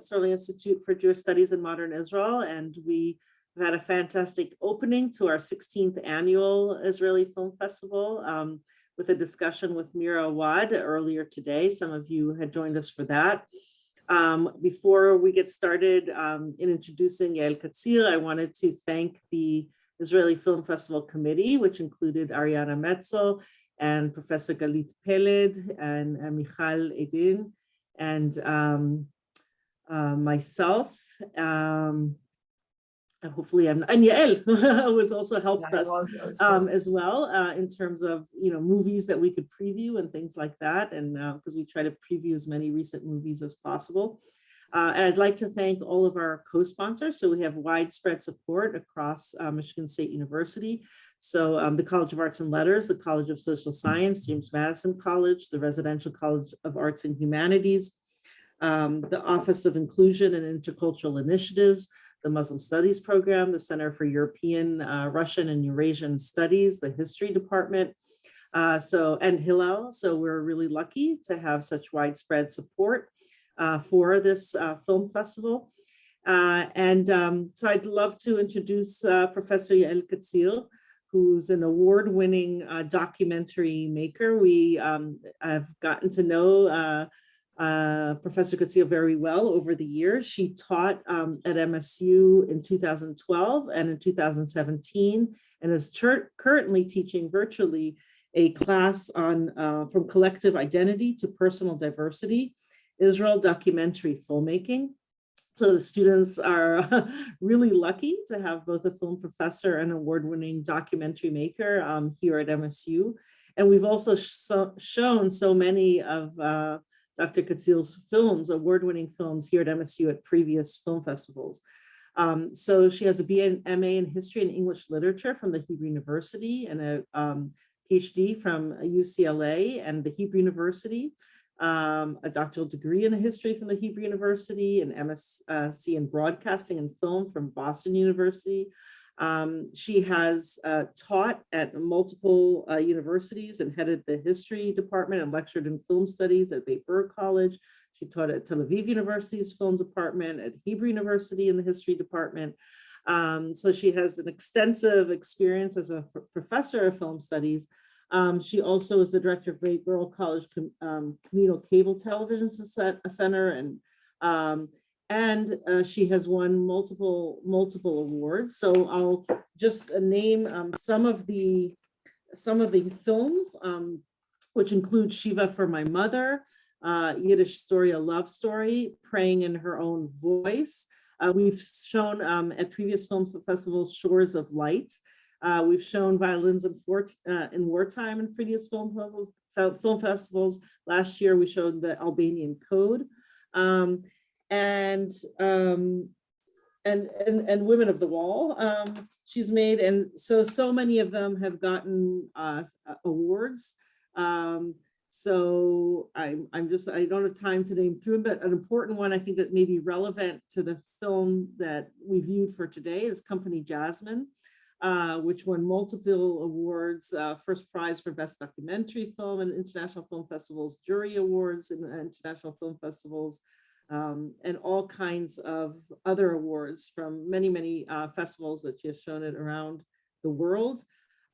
Sterling Institute for Jewish Studies in Modern Israel, and we had a fantastic opening to our 16th annual Israeli Film Festival with a discussion with Mira Awad earlier today. Some of you had joined us for that. Before we get started in introducing Yael Katzir, I wanted to thank the Israeli Film Festival Committee, which included Ariana Metzel and Professor Galit Peled and Michal Edin and myself. Hopefully and Yael was also helped us as well in terms of movies that we could preview and things like that, and because we try to preview as many recent movies as possible. And I'd like to thank all of our co-sponsors. So we have widespread support across Michigan State University. So the College of Arts and Letters, the College of Social Science, James Madison College, the Residential College of Arts and Humanities, the Office of Inclusion and Intercultural Initiatives, the Muslim Studies Program, the Center for European, Russian, and Eurasian Studies, the History Department, and Hillel. So we're really lucky to have such widespread support for this film festival. So I'd love to introduce Professor Yael Katzir, who's an award-winning documentary maker. We have gotten to know Professor Katzir very well over the years. She taught at MSU in 2012 and in 2017, and is currently teaching virtually a class on From Collective Identity to Personal Diversity, Israel Documentary Filmmaking. So the students are really lucky to have both a film professor and award-winning documentary maker here at MSU. And we've also shown so many of Dr. Katzir's films, award-winning films here at MSU at previous film festivals. So she has a BA and MA in History and English Literature from the Hebrew University and a PhD from UCLA and the Hebrew University, a doctoral degree in history from the Hebrew University, an MSc in Broadcasting and Film from Boston University. She has taught at multiple universities and headed the history department and lectured in film studies at Beit Berg College. She taught at Tel Aviv University's film department, at Hebrew University in the history department. So she has an extensive experience as a professor of film studies. She also is the director of Beit Berg College Communal Cable Television Center, and she has won multiple awards. So I'll just name some of the films, which include Shiva for My Mother, Yiddish Story, A Love Story, Praying in Her Own Voice. We've shown at previous film festivals Shores of Light. We've shown Violins in Wartime in previous film festivals. Last year we showed the Albanian Code. And Women of the Wall she's made, and so many of them have gotten awards. So I don't have time to name through, but an important one I think that may be relevant to the film that we viewed for today is Company Jasmine, which won multiple awards, first prize for Best Documentary Film in International Film Festivals, jury awards in international film festivals, and all kinds of other awards from many festivals that she has shown it around the world,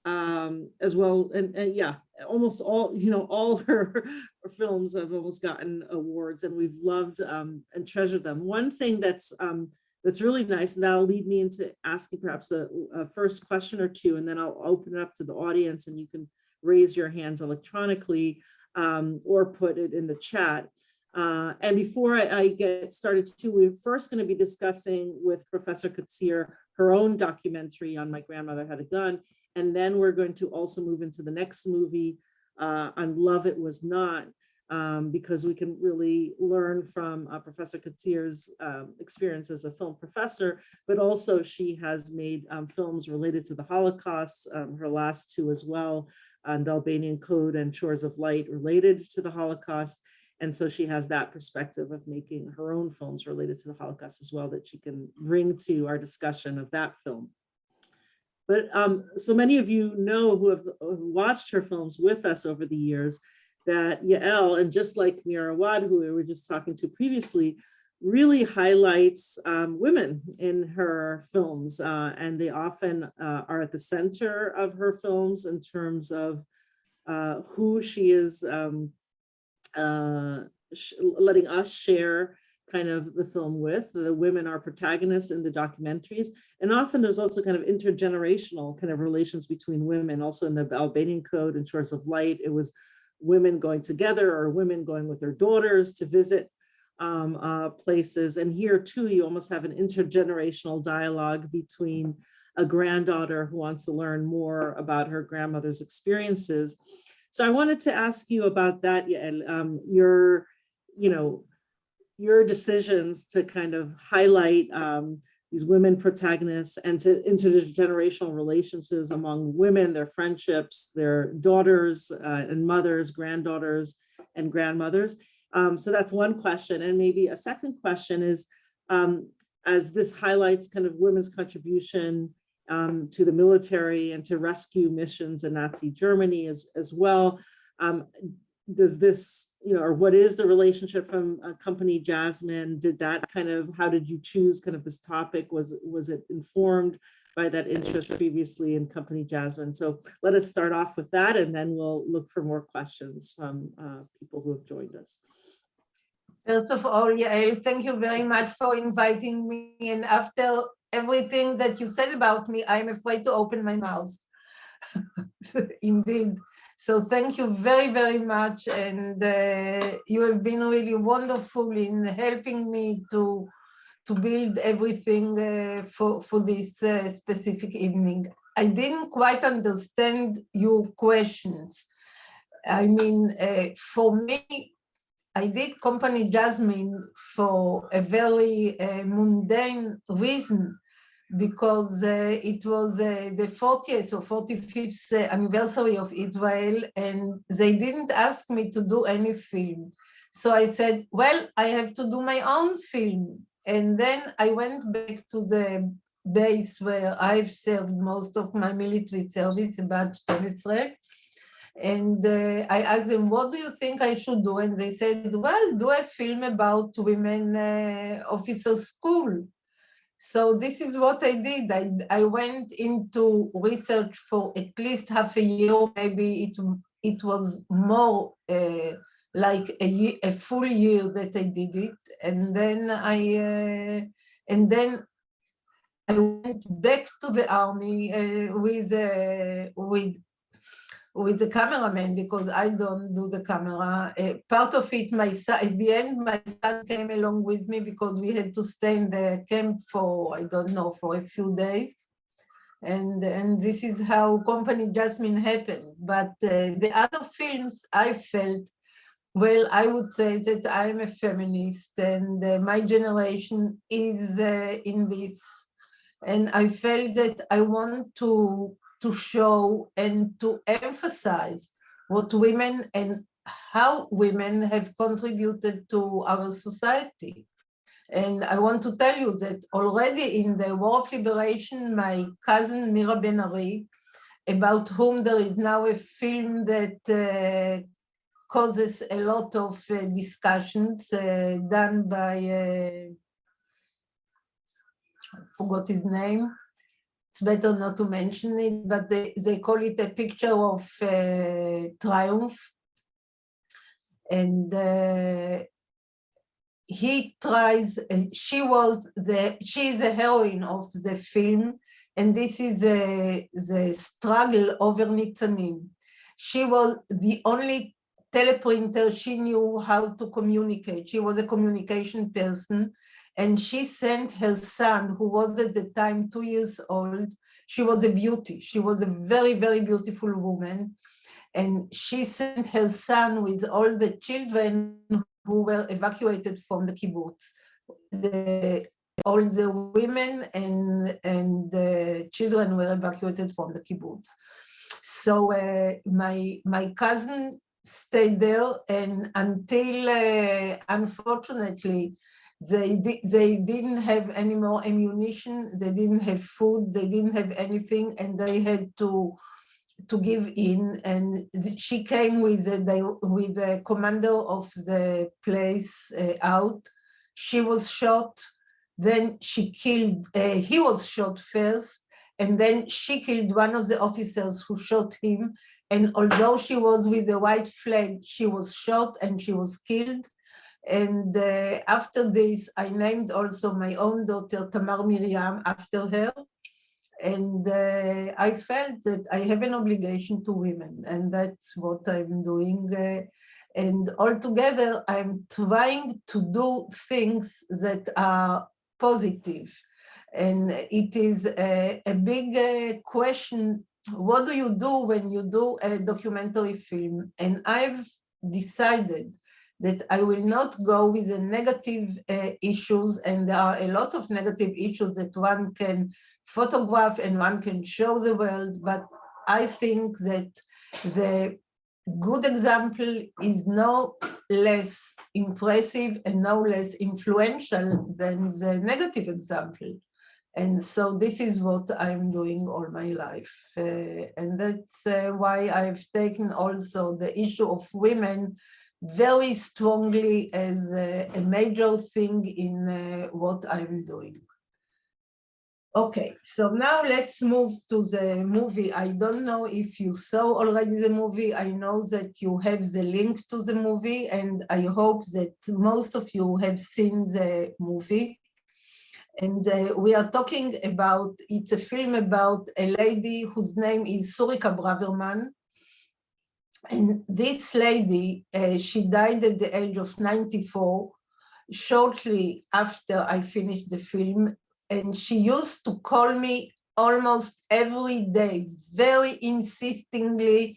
as well. And yeah, almost all her films have almost gotten awards, and we've loved and treasured them. One thing that's really nice, and that'll lead me into asking perhaps a first question or two, and then I'll open it up to the audience, and you can raise your hands electronically or put it in the chat. And before I get started too, we're first going to be discussing with Professor Katzir her own documentary on My Grandmother Had a Gun. And then we're going to also move into the next movie on Love It Was Not, because we can really learn from Professor Katzir's experience as a film professor, but also she has made films related to the Holocaust, her last two as well, The Albanian Code and Shores of Light, related to the Holocaust. And so she has that perspective of making her own films related to the Holocaust as well that she can bring to our discussion of that film. But so many of you know who have watched her films with us over the years that Yael, and just like Mira Awad, who we were just talking to previously, really highlights women in her films, and they often are at the center of her films in terms of who she is letting us share kind of the film with. The women are protagonists in the documentaries, and often there's also kind of intergenerational kind of relations between women. Also in the Albanian Code and Shores of Light, it was women going together or women going with their daughters to visit places. And here too, you almost have an intergenerational dialogue between a granddaughter who wants to learn more about her grandmother's experiences. So I wanted to ask you about that, Yael. Your decisions to kind of highlight these women protagonists and to intergenerational relationships among women, their friendships, their daughters and mothers, granddaughters and grandmothers. So that's one question. And maybe a second question is, as this highlights kind of women's contribution to the military and to rescue missions in Nazi Germany as well, does this, or what is the relationship from Company Jasmine? How did you choose kind of this topic? Was it informed by that interest previously in Company Jasmine? So let us start off with that, and then we'll look for more questions from people who have joined us. First of all, Yael, thank you very much for inviting me. And after everything that you said about me, I'm afraid to open my mouth. Indeed. So thank you very, very much. And you have been really wonderful in helping me to build everything for this specific evening. I didn't quite understand your questions. I mean, for me, I did Company Jasmine for a very mundane reason, because it was the 40th or 45th anniversary of Israel, and they didn't ask me to do any film. So I said, well, I have to do my own film. And then I went back to the base where I've served most of my military service, about 12. And I asked them, what do you think I should do? And they said, well, do a film about women officers' school. So this is what I did. I went into research for at least half a year. Maybe it was more like a full year that I did it. And then I went back to the army with the cameraman, because I don't do the camera. Part of it, my son, at the end, my son came along with me because we had to stay in the camp for, I don't know, for a few days. And this is how Company Jasmine happened. But the other films, I felt, well, I would say that I'm a feminist, and my generation is in this. And I felt that I want to show and to emphasize what women and how women have contributed to our society. And I want to tell you that already in the War of Liberation, my cousin Mira Ben Ari, about whom there is now a film that causes a lot of discussions, done by, I forgot his name. It's better not to mention it, but they call it a picture of triumph. And he tries, she is the heroine of the film, and this is the struggle over Nitzanim. She was the only teleprinter she knew how to communicate. She was a communication person. And she sent her son, who was at the time 2 years old. She was a beauty. She was a very, very beautiful woman. And she sent her son with all the children who were evacuated from the kibbutz. All the women and the children were evacuated from the kibbutz. So my cousin stayed there, and until, unfortunately, they didn't have any more ammunition, they didn't have food, they didn't have anything, and they had to give in. And she came with the commander of the place out. she was shot, then he was shot first, and then she killed one of the officers who shot him. And although she was with the white flag, she was shot and she was killed. And after this, I named also my own daughter Tamar Miriam after her. And I felt that I have an obligation to women, and that's what I'm doing. And altogether, I'm trying to do things that are positive. And it is a big question, what do you do when you do a documentary film? And I've decided that I will not go with the negative issues, and there are a lot of negative issues that one can photograph and one can show the world, but I think that the good example is no less impressive and no less influential than the negative example. And so this is what I'm doing all my life. And that's why I've taken also the issue of women very strongly as a major thing in what I'm doing. Okay, so now let's move to the movie. I don't know if you saw already the movie. I know that you have the link to the movie, and I hope that most of you have seen the movie. And we are talking about, it's a film about a lady whose name is Surika Braverman. And this lady, she died at the age of 94, shortly after I finished the film. And she used to call me almost every day, very insistingly,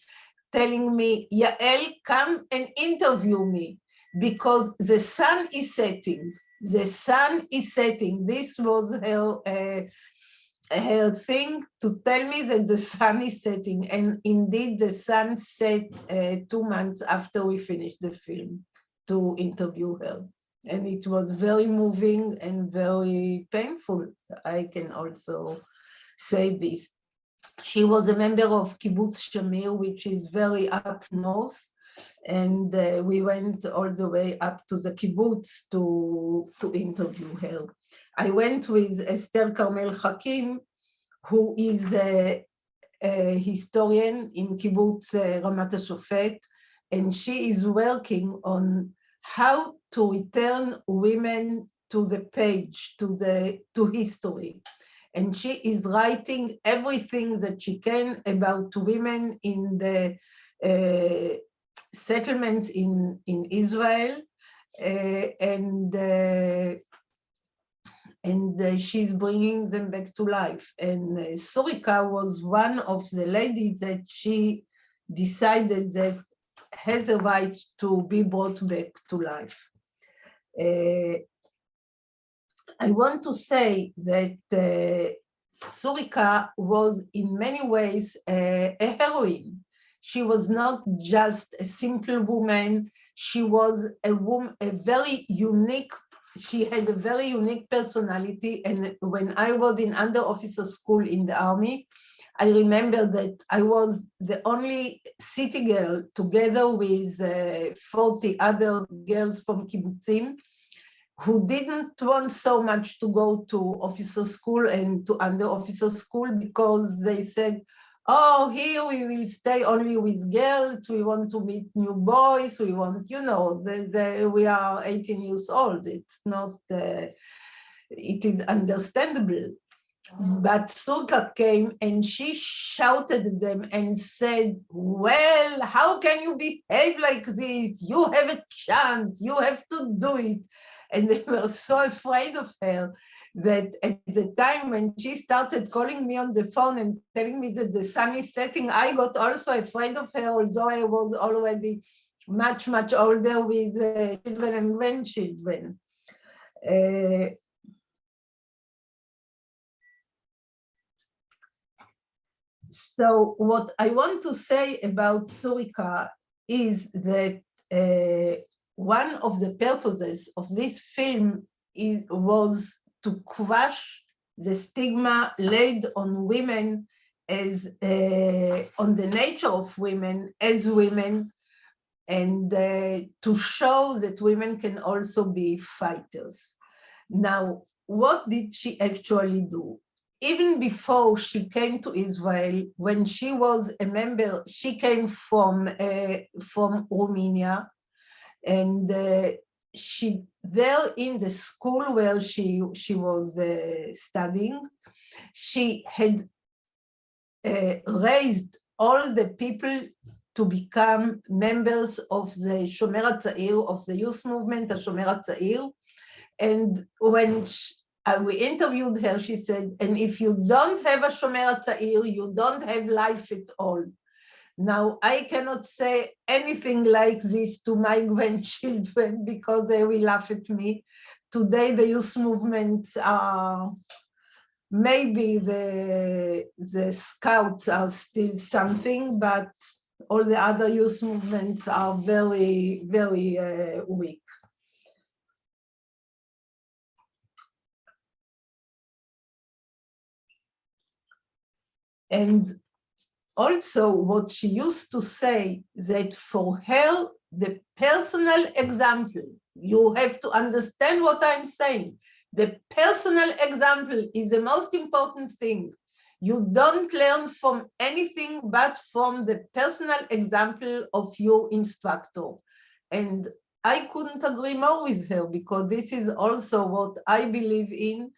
telling me, Yael, come and interview me, because the sun is setting. The sun is setting. This was her thing, to tell me that the sun is setting. And indeed, the sun set 2 months after we finished the film to interview her. And it was very moving and very painful. I can also say this. She was a member of Kibbutz Shamir, which is very up north. And we went all the way up to the kibbutz to interview her. I went with Esther Carmel Hakim, who is a historian in Kibbutz Ramat HaShofet, and she is working on how to return women to the page, to history. And she is writing everything that she can about women in the settlements in Israel, and she's bringing them back to life. And Surika was one of the ladies that she decided that has a right to be brought back to life. I want to say that Surika was in many ways a heroine. She was not just a simple woman, she was a woman, she had a very unique personality. And when I was in under-officer school in the army, I remember that I was the only city girl together with 40 other girls from kibbutzim who didn't want so much to go to officer school and to under-officer school, because they said, oh, here we will stay only with girls, we want to meet new boys, we want, you know, we are 18 years old, it's not, it is understandable. But Surika came and she shouted at them and said, well, how can you behave like this? You have a chance, you have to do it. And they were so afraid of her that at the time when she started calling me on the phone and telling me that the sun is setting, I got also afraid of her, although I was already much, much older with children and grandchildren. So what I want to say about Surika is that one of the purposes of this film was to crush the stigma laid on women as on the nature of women as women, and to show that women can also be fighters. Now, what did she actually do? Even before she came to Israel, when she was a member, she came from Romania, and she there in the school where she was studying, she had raised all the people to become members of the Shomer HaTzair, of the youth movement, the Shomer HaTzair. And when we interviewed her, she said, and if you don't have a Shomer HaTzair, you don't have life at all. Now, I cannot say anything like this to my grandchildren because they will laugh at me. Today, the youth movements are, maybe the scouts are still something, but all the other youth movements are very, very weak. And also what she used to say, that for her, the personal example, you have to understand what I'm saying. The personal example is the most important thing. You don't learn from anything but from the personal example of your instructor. And I couldn't agree more with her, because this is also what I believe in.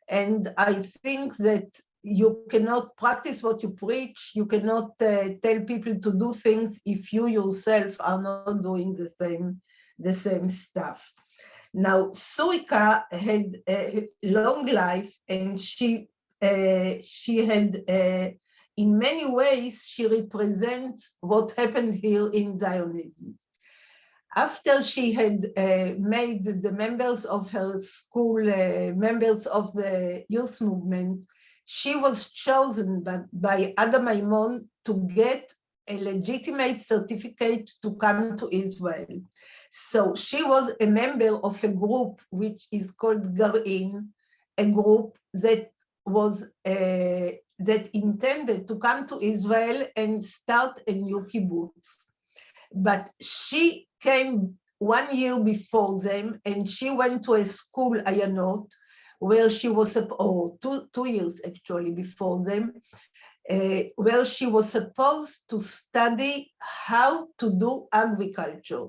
And I think that you cannot practice what you preach. You cannot tell people to do things if you yourself are not doing the same stuff. Now, Surika had a long life, and she had, in many ways, she represents what happened here in Zionism. After she had made the members of her school members of the youth movement, she was chosen by Adam Maimon to get a legitimate certificate to come to Israel. So she was a member of a group which is called Gar'in, a group that was that intended to come to Israel and start a new kibbutz. But she came 1 year before them, and she went to a school, Ayanot, where she was, or 2 years actually before them, where she was supposed to study how to do agriculture.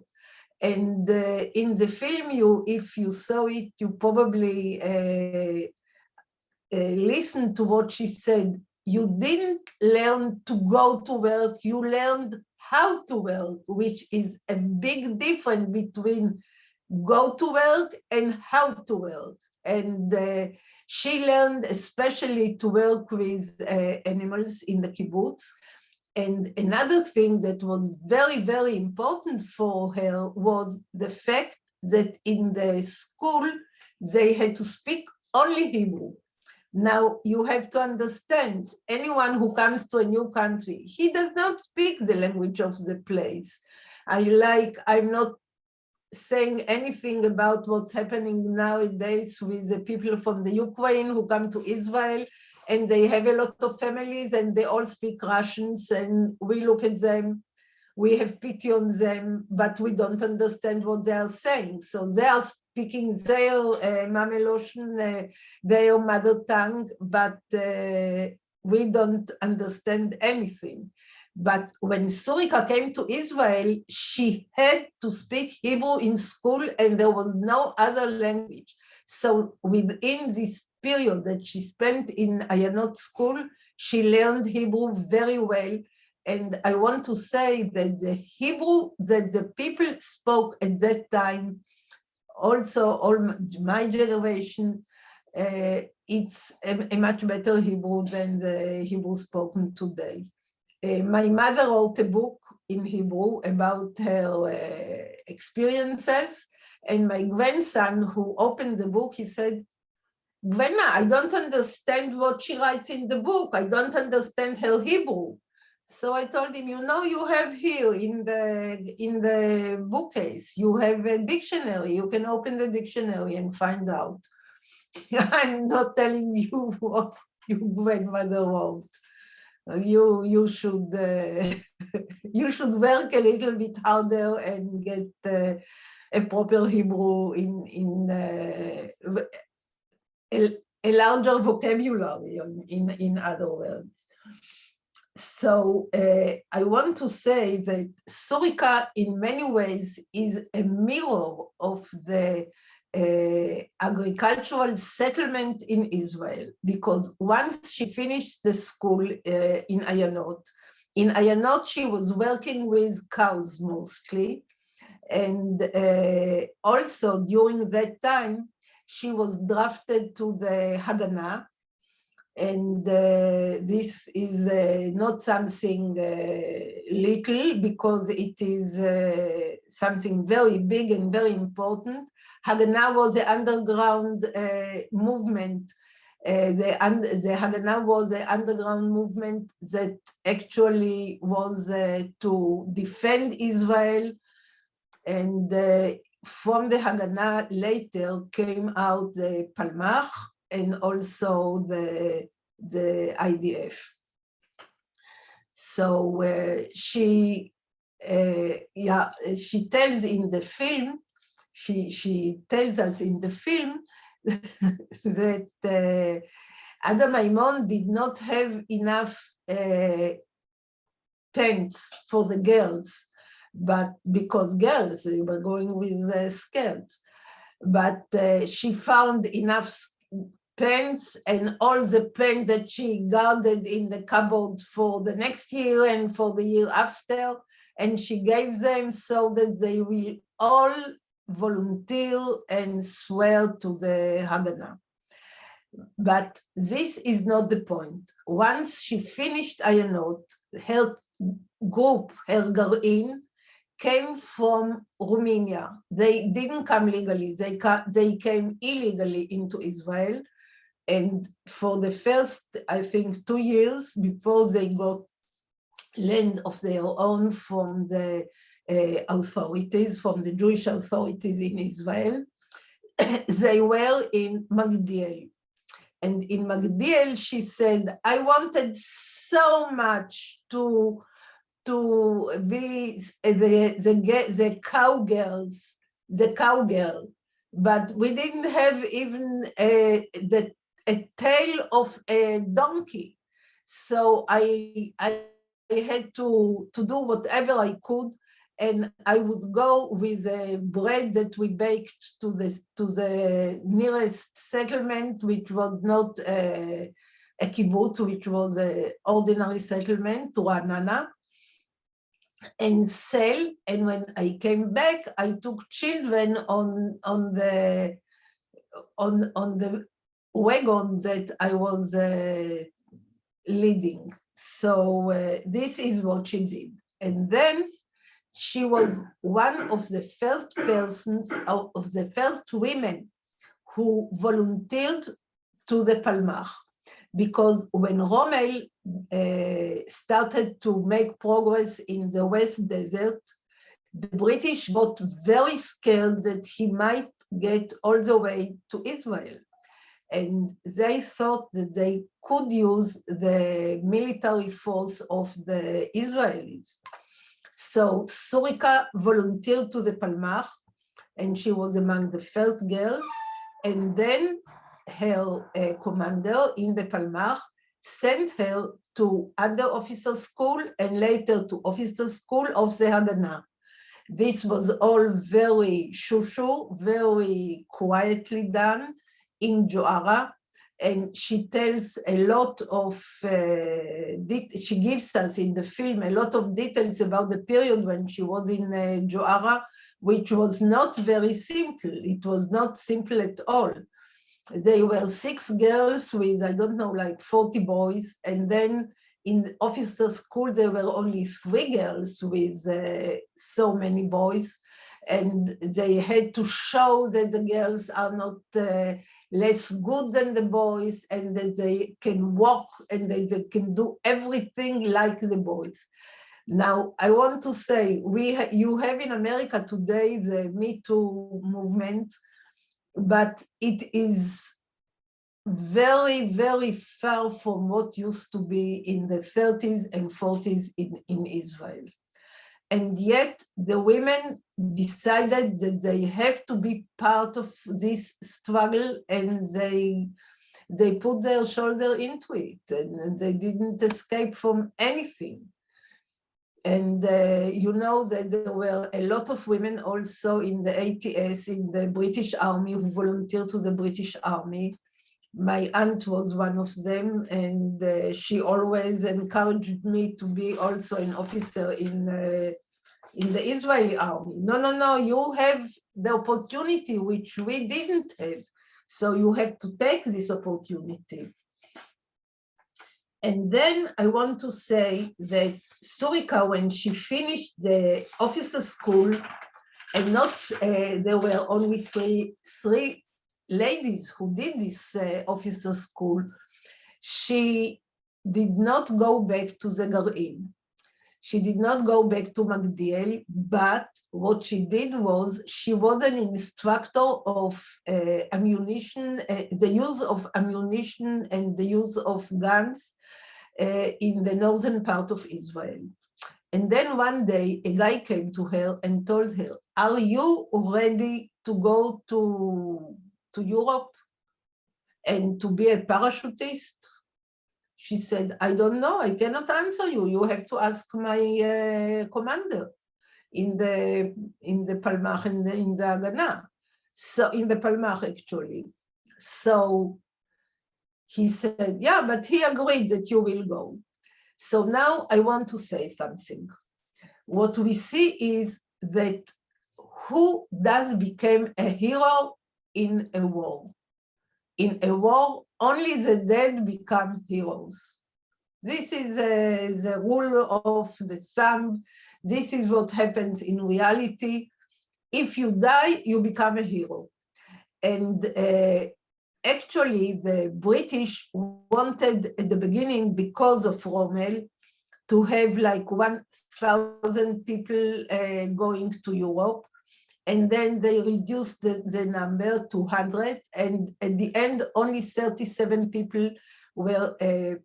And in the film, if you saw it, you probably listened to what she said. You didn't learn to go to work, you learned how to work, which is a big difference between go to work and how to work. And she learned especially to work with animals in the kibbutz. And another thing that was very, very important for her was the fact that in the school, they had to speak only Hebrew. Now, you have to understand, anyone who comes to a new country, he does not speak the language of the place. I'm not saying anything about what's happening nowadays with the people from the Ukraine who come to Israel, and they have a lot of families and they all speak Russians, and we look at them, we have pity on them, but we don't understand what they are saying. So they are speaking their Mameloshen, their mother tongue, but we don't understand anything. But when Surika came to Israel, she had to speak Hebrew in school, and there was no other language. So within this period that she spent in Ayanot school, she learned Hebrew very well. And I want to say that the Hebrew that the people spoke at that time, also all my generation, it's a much better Hebrew than the Hebrew spoken today. My mother wrote a book in Hebrew about her experiences, and my grandson, who opened the book, he said, "Grandma, I don't understand what she writes in the book. I don't understand her Hebrew." So I told him, you have here in the bookcase, you have a dictionary. You can open the dictionary and find out. I'm not telling you what your grandmother wrote. You should you should work a little bit harder and get a proper Hebrew in a larger vocabulary, in other words. So I want to say that Surika in many ways is a mirror of the agricultural settlement in Israel, because once she finished the school in Ayanot she was working with cows mostly, and also during that time she was drafted to the Haganah. And this is not something little, because it is something very big and very important. Haganah was an underground movement. The Haganah was an underground movement that actually was to defend Israel. And from the Haganah later came out the Palmach and also the IDF. So she tells in the film, she tells us in the film that Ada Maimon did not have enough pants for the girls, but because girls, they were going with skirts, but she found enough pants, and all the pants that she guarded in the cupboards for the next year and for the year after, and she gave them so that they will all volunteer and swear to the Haganah. But this is not the point. Once she finished Ayanot, her group, her Garin, came from Romania. They didn't come legally, they came illegally into Israel. And for the first, I think, 2 years before they got land of their own from the authorities, from the Jewish authorities in Israel, they were in Magdiel. And in Magdiel, she said, I wanted so much to be the cowgirls, the cowgirl, but we didn't have even a tail of a donkey. So I had to do whatever I could, and I would go with the bread that we baked to the nearest settlement, which was not a kibbutz, which was an ordinary settlement, to Ra'anana, and sell. And when I came back, I took children on the wagon that I was leading. So this is what she did. And then she was one of the first persons, of the first women who volunteered to the Palmach. Because when Rommel started to make progress in the West Desert, the British got very scared that he might get all the way to Israel. And they thought that they could use the military force of the Israelis. So Surika volunteered to the Palmach, and she was among the first girls. And then her commander in the Palmach sent her to under officer school and later to officer school of the Haganah. This was all very shushu, very quietly done in Joara, and she tells a lot of, she gives us in the film a lot of details about the period when she was in Joara, which was not very simple. It was not simple at all. They were 6 girls with, I don't know, like 40 boys, and then in the officer school, there were only 3 girls with so many boys, and they had to show that the girls are not less good than the boys, and that they can walk and that they can do everything like the boys. Now, I want to say, you have in America today the Me Too movement, but it is very, very far from what used to be in the 30s and 40s in Israel. And yet the women decided that they have to be part of this struggle, and they put their shoulder into it, and they didn't escape from anything. And you know that there were a lot of women also in the ATS, in the British Army, who volunteered to the British Army. My aunt was one of them, and she always encouraged me to be also an officer in the Israeli army. No, you have the opportunity which we didn't have, so you have to take this opportunity. And then I want to say that Surika, when she finished the officer school, and not there were only three ladies who did this officer school, she did not go back to the Gar'in. She did not go back to Magdiel, but what she did was she was an instructor of ammunition, the use of ammunition and the use of guns in the northern part of Israel. And then one day a guy came to her and told her, "Are you ready to go to Europe and to be a parachutist?" She said, "I don't know, I cannot answer you. You have to ask my commander in the Palmach, in the Haganah." So in the Palmach, actually. So he said, "Yeah, but he agreed that you will go." So now I want to say something. What we see is that who does become a hero in a war? In a war, only the dead become heroes. This is the rule of the thumb. This is what happens in reality. If you die, you become a hero. And actually, the British wanted at the beginning, because of Rommel, to have like 1,000 people going to Europe. And then they reduced the number to 100. And at the end, only 37 people were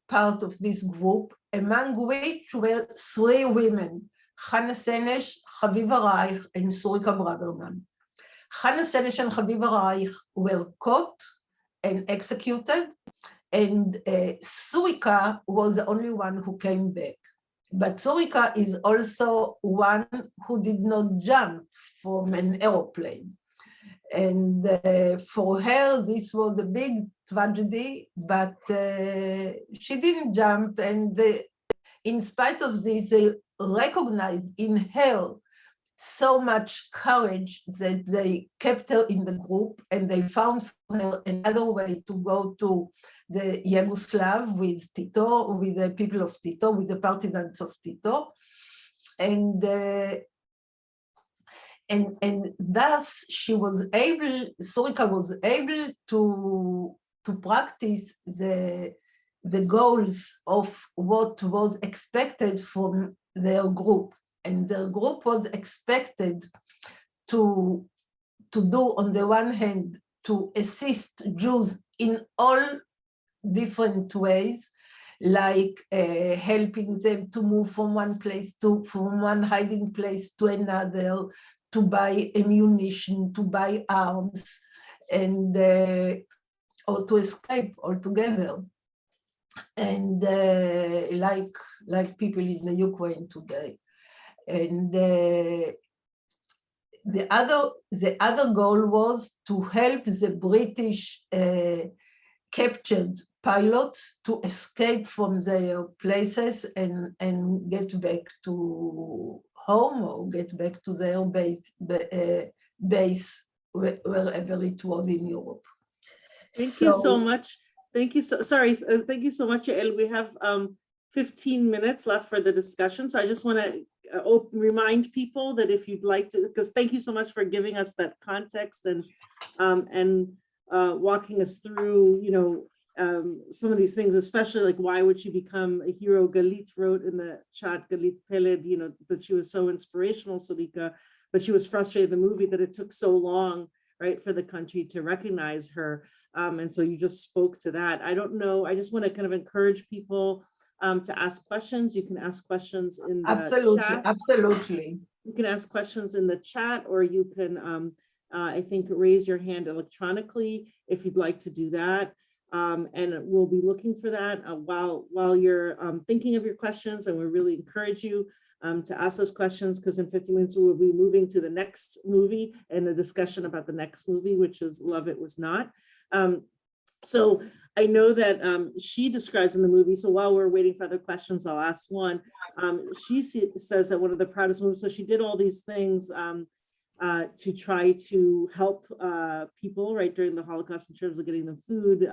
part of this group, among which were 3 women, Hannah Senesh, Chaviva Reich, and Surika Braverman. Hannah Senesh and Chaviva Reich were caught and executed, and Surika was the only one who came back. But Surika is also one who did not jump from an airplane. And for her, this was a big tragedy, but she didn't jump. And in spite of this, they recognized in her so much courage that they kept her in the group, and they found for her another way to go to the Yugoslav with Tito, with the people of Tito, with the partisans of Tito. And thus she was able, Surika was able to practice the goals of what was expected from their group. And their group was expected to do, on the one hand, to assist Jews in all different ways, like helping them to move from one hiding place to another, to buy ammunition, to buy arms, and or to escape altogether. And like people in the Ukraine today. And the other goal was to help the British captured pilots to escape from their places and get back to home, or get back to their base wherever it was in Europe. Thank you so much. Thank you thank you so much, Yael. We have 15 minutes left for the discussion. So I just want to remind people that if you'd like to, because thank you so much for giving us that context and walking us through, some of these things, especially like why would she become a hero? Galit wrote in the chat, Galit Peled, that she was so inspirational, Surika, but she was frustrated in the movie that it took so long, right, for the country to recognize her. And so you just spoke to that. I don't know, I just want to kind of encourage people to ask questions. You can ask questions in the chat. Absolutely. You can ask questions in the chat, or you can, I think, raise your hand electronically if you'd like to do that. And we'll be looking for that while you're thinking of your questions. And we really encourage you to ask those questions, because in 50 minutes we'll be moving to the next movie and a discussion about the next movie, which is Love It Was Not. So I know that she describes in the movie, so while we're waiting for other questions, I'll ask one. She says that one of the proudest movies, so she did all these things to try to help people right during the Holocaust in terms of getting them food,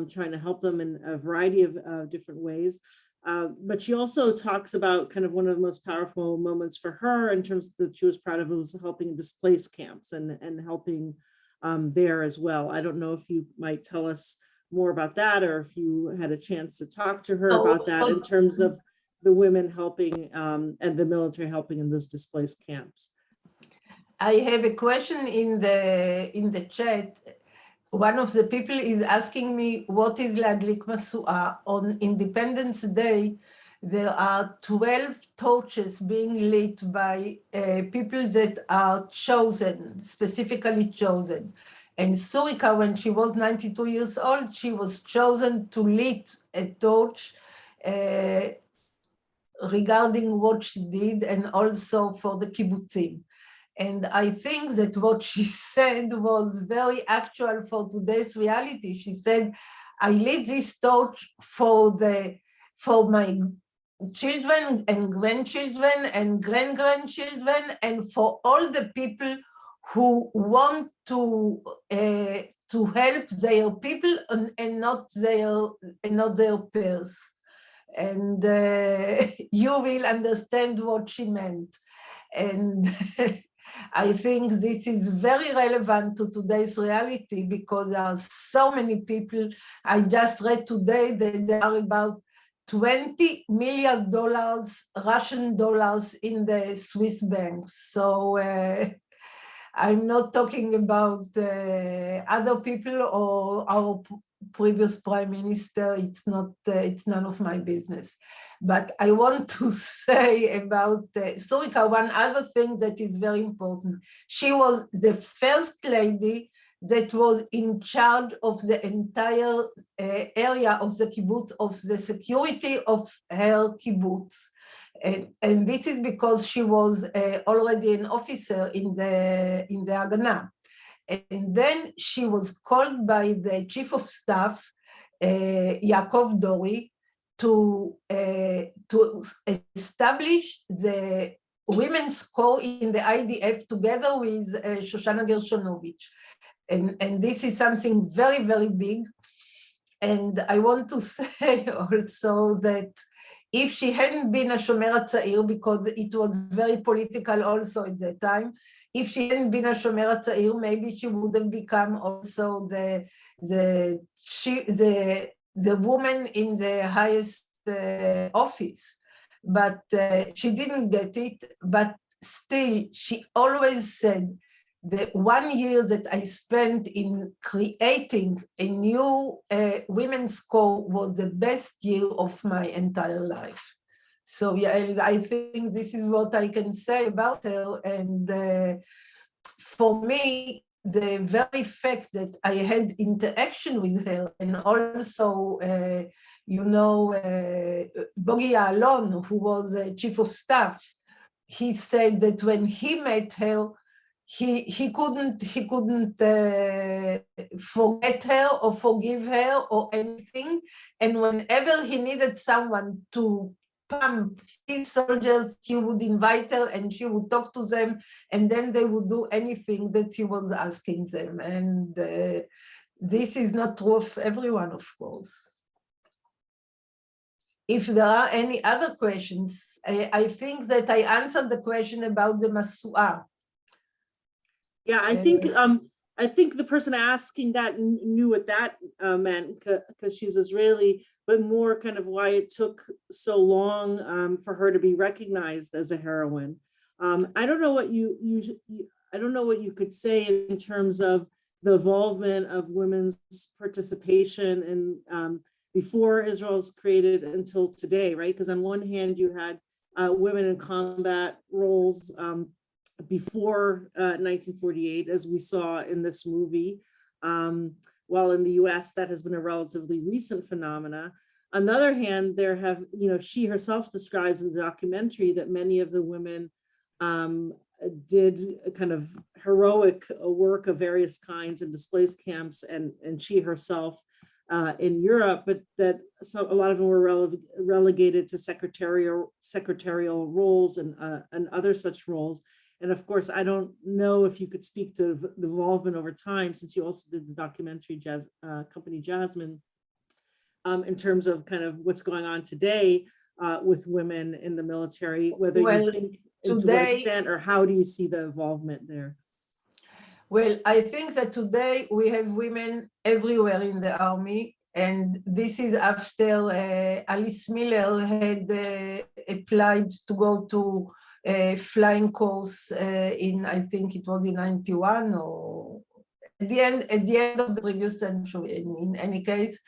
trying to help them in a variety of different ways. But she also talks about kind of one of the most powerful moments for her in terms that she was proud of, was helping displaced camps and helping there as well. I don't know if you might tell us more about that, or if you had a chance to talk to her about that in terms of the women helping and the military helping in those displaced camps. I have a question in the chat. One of the people is asking me, what is Ladlik Masu'a? On Independence Day, there are 12 torches being lit by people that are chosen, specifically chosen. And Surika, when she was 92 years old, she was chosen to lit a torch regarding what she did, and also for the kibbutzim. And I think that what she said was very actual for today's reality. She said, I lit this torch for my children and grandchildren and great-grandchildren, and for all the people who want to help their people and not their peers. And you will understand what she meant. And I think this is very relevant to today's reality, because there are so many people. I just read today that there are about $20 million Russian dollars in the Swiss banks. So I'm not talking about other people or our previous prime minister. It's none of my business. But I want to say about Surika, one other thing that is very important. She was the first lady that was in charge of the entire area of the kibbutz, of the security of her kibbutz. And this is because she was already an officer in the Haganah. And then she was called by the chief of staff, Yaakov Dori, to establish the women's corps in the IDF together with Shoshana Gershonovich. And this is something very, very big. And I want to say also that if she hadn't been a Shomer HaTzair, because it was very political also at that time, if she hadn't been a Shomer HaTzair, maybe she would have become also the woman in the highest office. But she didn't get it. But still, she always said, the 1 year that I spent in creating a new women's corps was the best year of my entire life. So yeah, I think this is what I can say about her. And for me, the very fact that I had interaction with her, and also, Bogi Ya'alon, who was chief of staff, he said that when he met her, he couldn't forget her or forgive her or anything. And whenever he needed someone to pump his soldiers, he would invite her and she would talk to them, and then they would do anything that he was asking them. And this is not true of everyone, of course. If there are any other questions, I think that I answered the question about the Masu'a. Yeah, I think the person asking that knew what that meant, because she's Israeli, but more kind of why it took so long for her to be recognized as a heroine. I don't know what you could say in terms of the involvement of women's participation in before Israel's created until today, right? Because on one hand, you had women in combat roles before 1948, as we saw in this movie, while in the US, that has been a relatively recent phenomena. On the other hand, there have, she herself describes in the documentary that many of the women did a kind of heroic work of various kinds in displaced camps, and she herself in Europe, but that a lot of them were relegated to secretarial roles and other such roles. And of course, I don't know if you could speak to the involvement over time, since you also did the documentary Company Jasmine, in terms of kind of what's going on today with women in the military, whether you think and to what extent, or how do you see the involvement there? Well, I think that today we have women everywhere in the army, and this is after Alice Miller had applied to go to a flying course in, I think it was in 91 or at the end of the previous century, in any case,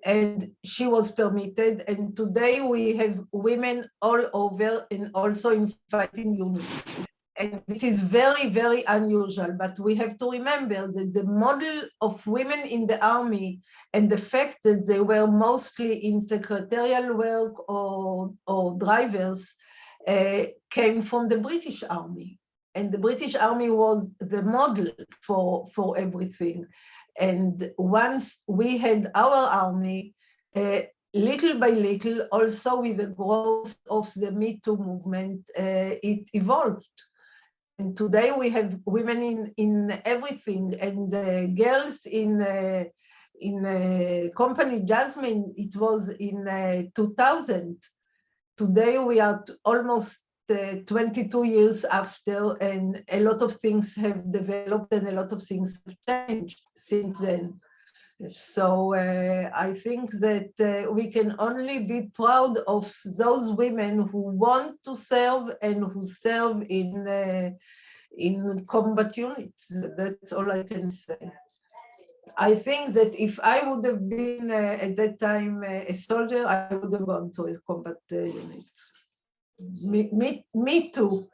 and she was permitted. And today we have women all over, and also in fighting units. And this is very, very unusual, but we have to remember that the model of women in the army and the fact that they were mostly in secretarial work or drivers came from the British Army. And the British Army was the model for everything. And once we had our army, little by little, also with the growth of the Me Too movement, it evolved. And today we have women in everything, and girls in Company Jasmine, it was in 2000. Today we are almost 22 years after, and a lot of things have developed and a lot of things have changed since then. So I think that we can only be proud of those women who want to serve and who serve in combat units. That's all I can say. I think that if I would have been at that time a soldier, I would have gone to a combat unit. Me too.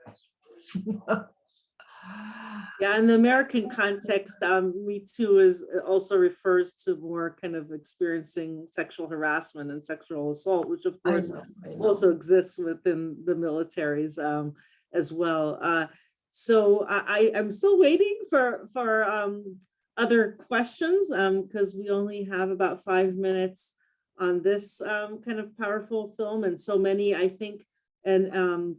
Yeah, in the American context, Me Too also refers to more kind of experiencing sexual harassment and sexual assault, which of course I know. also exists within the militaries as well. So I'm still waiting for other questions, because we only have about 5 minutes on this kind of powerful film, and so many, I think, and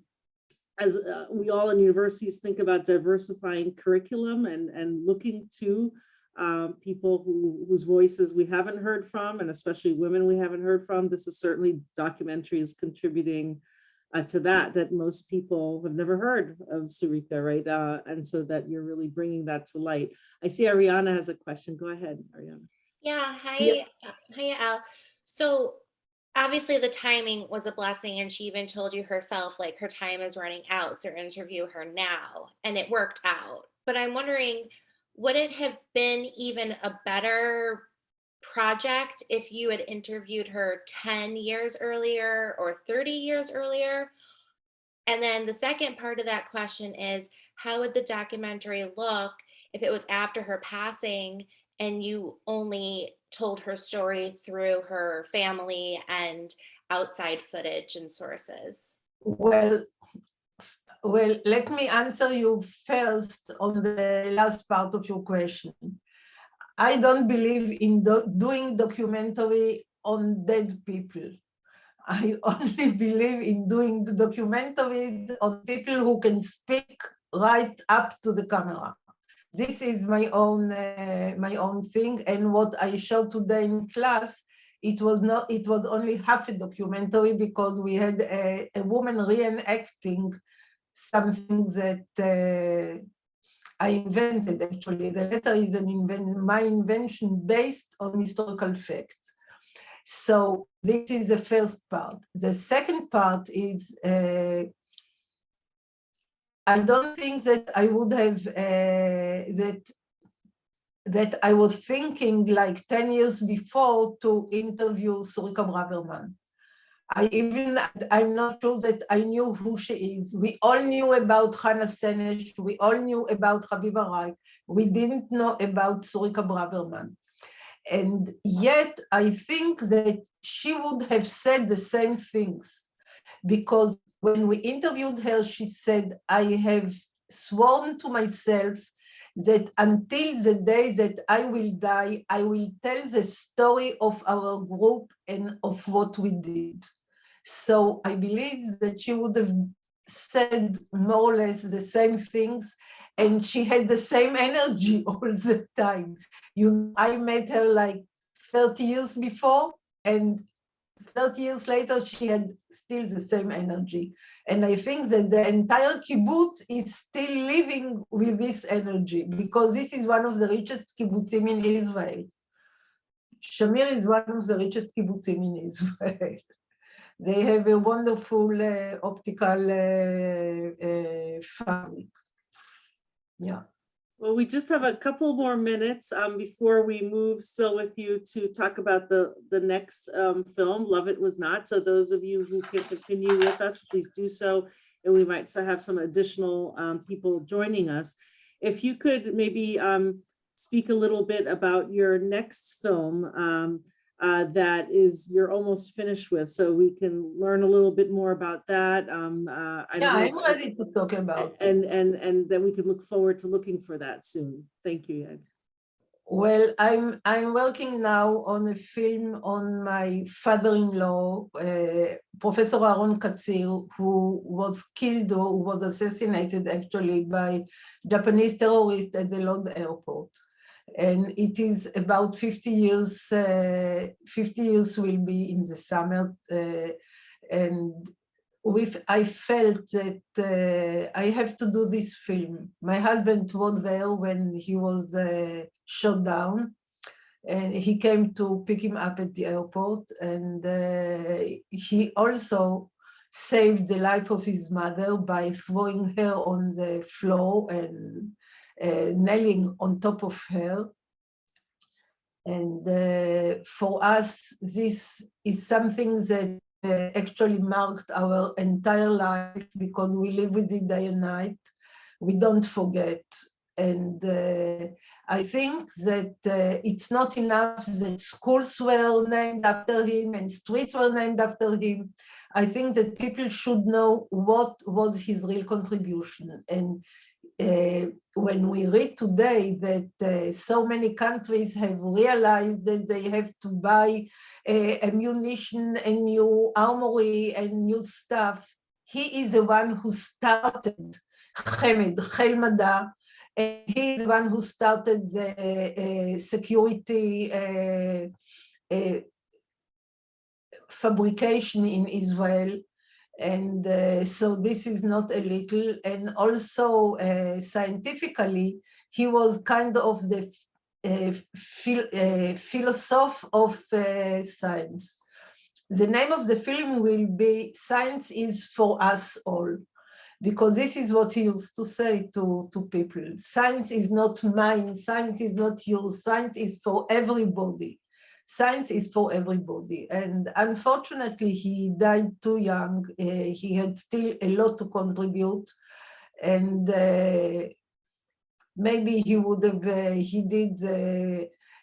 as we all in universities think about diversifying curriculum and looking to people whose voices we haven't heard from, and especially women we haven't heard from, this is certainly, documentary is contributing to that most people have never heard of Sarika, right? And so that you're really bringing that to light. I see Ariana has a question. Go ahead, Ariana. Yeah, hi Yael. So obviously the timing was a blessing, and she even told you herself, like, her time is running out, so interview her now, and it worked out. But I'm wondering, would it have been even a better project if you had interviewed her 10 years earlier or 30 years earlier? And then the second part of that question is, how would the documentary look if it was after her passing and you only told her story through her family and outside footage and sources? Well, let me answer you first on the last part of your question. I don't believe in doing documentary on dead people. I only believe in doing documentaries on people who can speak right up to the camera. This is my own thing, and what I showed today in class, it was only half a documentary, because we had a woman reenacting something that I invented. Actually, the letter is my invention based on historical facts. So this is the first part. The second part is, I don't think that I would have, that that I was thinking like 10 years before to interview Surika Braverman. I'm not sure that I knew who she is. We all knew about Hannah Senesh. We all knew about Habiba Reich. We didn't know about Surika Braverman. And yet I think that she would have said the same things, because when we interviewed her, she said, I have sworn to myself that until the day that I will die, I will tell the story of our group and of what we did. So I believe that she would have said more or less the same things, and she had the same energy all the time. I met her like 30 years before, and 30 years later, she had still the same energy. And I think that the entire kibbutz is still living with this energy, because this is one of the richest kibbutzim in Israel. Shamir is one of the richest kibbutzim in Israel. They have a wonderful optical fabric. Yeah. Well, we just have a couple more minutes before we move still with you to talk about the next film, Love It Was Not. So those of you who can continue with us, please do so. And we might have some additional people joining us. If you could maybe speak a little bit about your next film that you're almost finished with, so we can learn a little bit more about that. I'm ready to talk about it. And then we can look forward to looking for that soon. Thank you, Yael. Well, I'm working now on a film on my father-in-law, Professor Yael Katzir, who was killed or who was assassinated actually by Japanese terrorists at the Lod airport. And it is about 50 years, 50 years will be in the summer. And I felt that I have to do this film. My husband was there when he was shot down, and he came to pick him up at the airport. And he also saved the life of his mother by throwing her on the floor and nailing on top of her. And for us, this is something that actually marked our entire life, because we live with it day and night. We don't forget. And I think that it's not enough that schools were named after him and streets were named after him. I think that people should know what was his real contribution. And when we read today that so many countries have realized that they have to buy ammunition and new armory and new stuff, he is the one who started Chemed, Chel Mada, and he is the one who started the security fabrication in Israel. And so this is not a little. And also scientifically, he was kind of the philosopher of science. The name of the film will be Science is for Us All, because this is what he used to say to people. Science is not mine, science is not yours, science is for everybody. Science is for everybody. And unfortunately, he died too young. He had still a lot to contribute. And maybe he would have, he did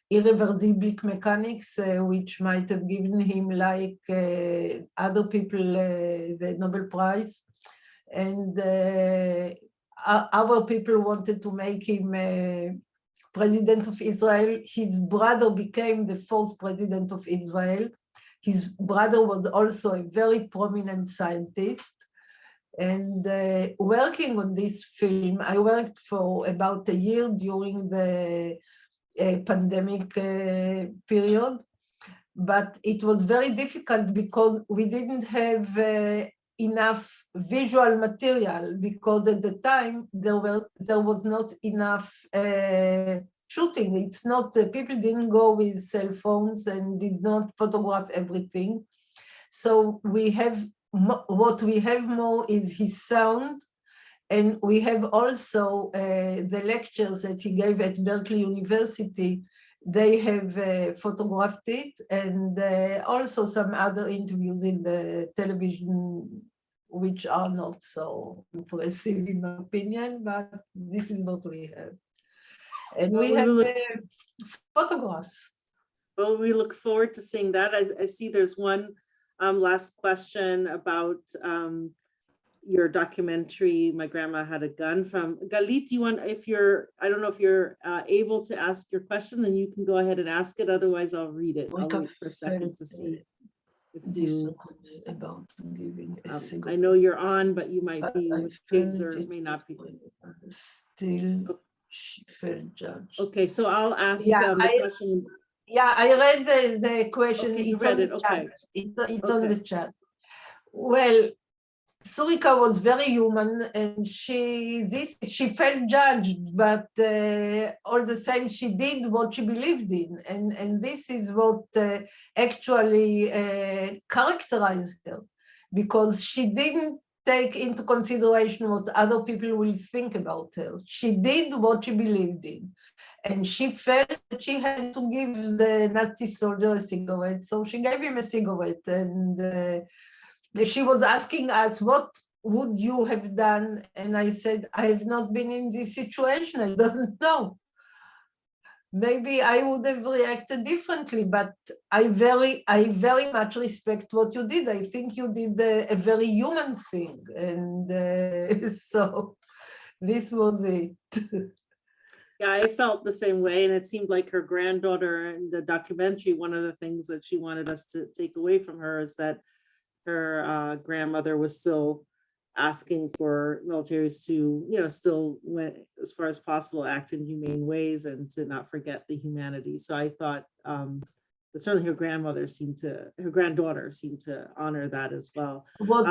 irreversible mechanics, which might have given him, like other people, the Nobel Prize. And our people wanted to make him President of Israel. His brother became the fourth president of Israel. His brother was also a very prominent scientist. And working on this film, I worked for about a year during the pandemic period. But it was very difficult because we didn't have enough visual material, because at the time there was not enough shooting. It's not, people didn't go with cell phones and did not photograph everything. So we have, what we have more is his sound And we have also the lectures that he gave at Berkeley University. They have photographed it, and also some other interviews in the television, which are not so impressive in my opinion, but this is what we have. And Well, we have photographs. Well, we look forward to seeing that. I see there's one last question about your documentary, My Grandma Had a Gun, from Galit. Do you want, if you're, I don't know if you're able to ask your question, then you can go ahead and ask it. Otherwise, I'll read it. I'll wait for a second to see if you, about giving a I know you're on, but you might be with kids or may not be. Still, she felt judged. Okay, so I'll ask Yeah, the question. Yeah, I read the question. Okay, you It's read on it. the Okay. chat. It's on the chat. Well, Surika was very human, and she felt judged, but all the same, she did what she believed in, and this is what actually characterized her, because she didn't take into consideration what other people will think about her. She did what she believed in. And she felt that she had to give the Nazi soldier a cigarette, so she gave him a cigarette. And she was asking us, what would you have done? And I said, I have not been in this situation, I don't know. Maybe I would have reacted differently, but I very much respect what you did. I think you did a very human thing. And so this was it. Yeah, I felt the same way, and it seemed like her granddaughter in the documentary, one of the things that she wanted us to take away from her is that her grandmother was still asking for militaries to, still, as far as possible, act in humane ways and to not forget the humanity. So I thought that certainly her granddaughter seemed to honor that as well. What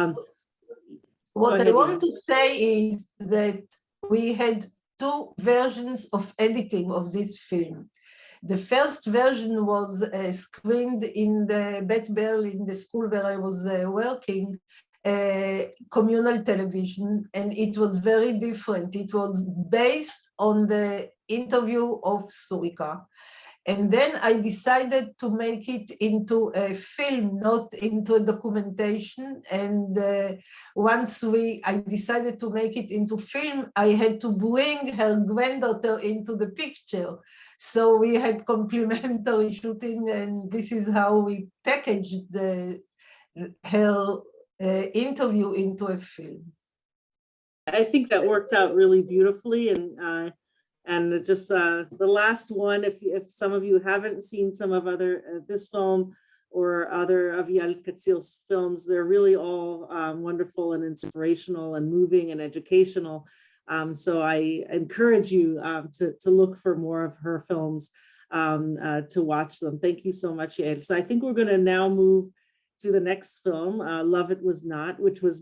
I want to say is that we had two versions of editing of this film. The first version was screened in the Bet Bell, in the school where I was working, communal television, and it was very different. It was based on the interview of Surika. And then I decided to make it into a film, not into a documentation. And once I decided to make it into film, I had to bring her granddaughter into the picture. So we had complementary shooting, and this is how we packaged her interview into a film. I think that worked out really beautifully, and just the last one, if some of you haven't seen some of this film or other of Yael Katzir's films, they're really all wonderful and inspirational and moving and educational. So I encourage you to look for more of her films, to watch them. Thank you so much, Yael. So I think we're going to now move to the next film, Love It Was Not, which was